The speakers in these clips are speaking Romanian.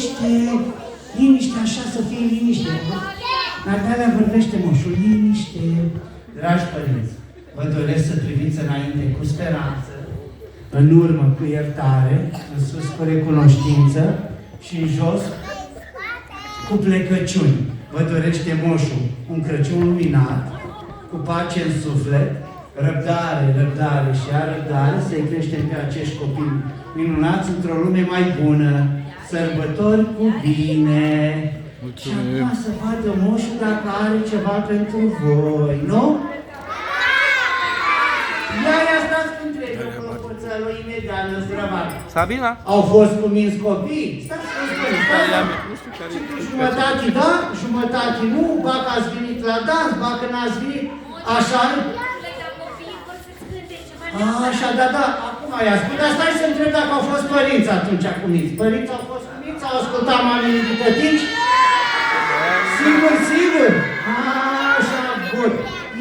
liniște, liniște, așa să fie liniște. Natalia vorbește, moșul, liniște. Dragi părinți, vă doresc să priviți înainte cu speranță, în urmă cu iertare, în sus cu recunoștință și în jos cu plecăciuni. Vă dorește moșul un Crăciun luminat, cu pace în suflet, răbdare, răbdare și răbdare, să-i creștem pe acești copii minunați într-o lume mai bună, sărbători cu bine. Și acum să vadă moșul dacă are ceva pentru voi, nu? Ia stați cu întrebă, colopoțălul, imediat, năzdrăvat. Sabina? Au fost cuminți copii? Stați, jumătate da, jumătate nu, bacă ați venit la dans, bacă n-ați venit, așa? Așa, da, acum i-a spus, dar stai să întreb dacă au fost părinți atunci cuminți. Părinții au fost cuminți, au ascultat mamele de tătici? Sigur? Așa, bun.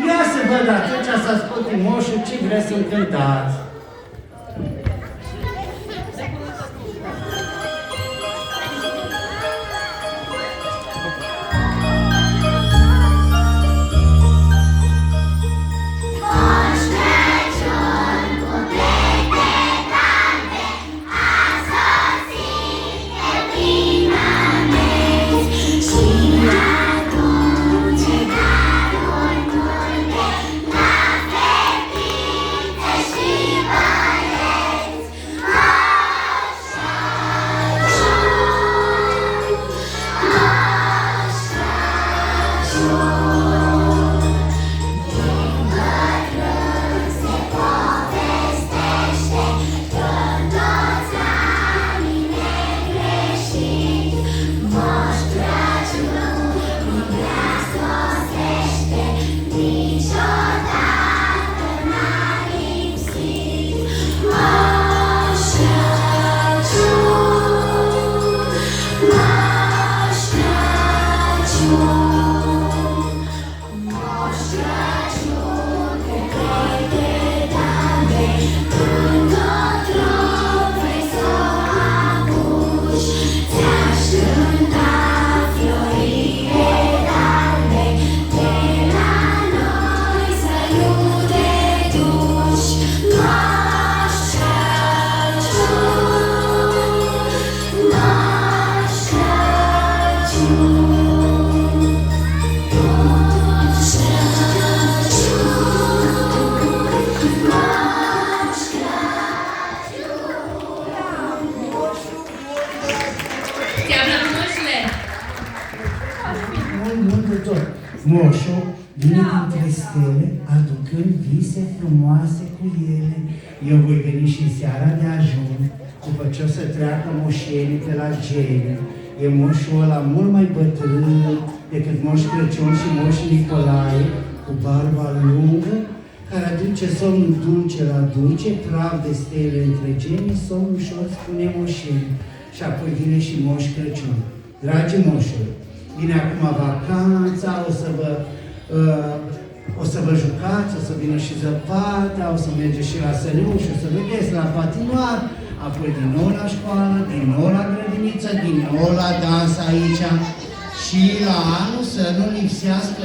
Ia să văd atunci să asculte moșul ce vrea să încântați. Moșul vine dintre stele, aducând vise frumoase cu ele. Eu voi veni și seara de ajun, după ce o să treacă moșenii pe la gene. E moșul ăla mult mai bătrân decât Moș Crăciun și Moș Nicolae, cu barba lungă, care aduce somnul dulce la dulce, praf de stele între gene, somn ușor, spune moșenii. Și apoi vine și Moș Crăciun. Dragi moșuri, vine acum vacanța, o să vă jucați, o să vină și zăpada, o să mergeți și la săriuș, o să vedeți la patinoar, apoi din nou la școală, din nou la grădiniță, din nou la dans aici și la anul să nu lipsească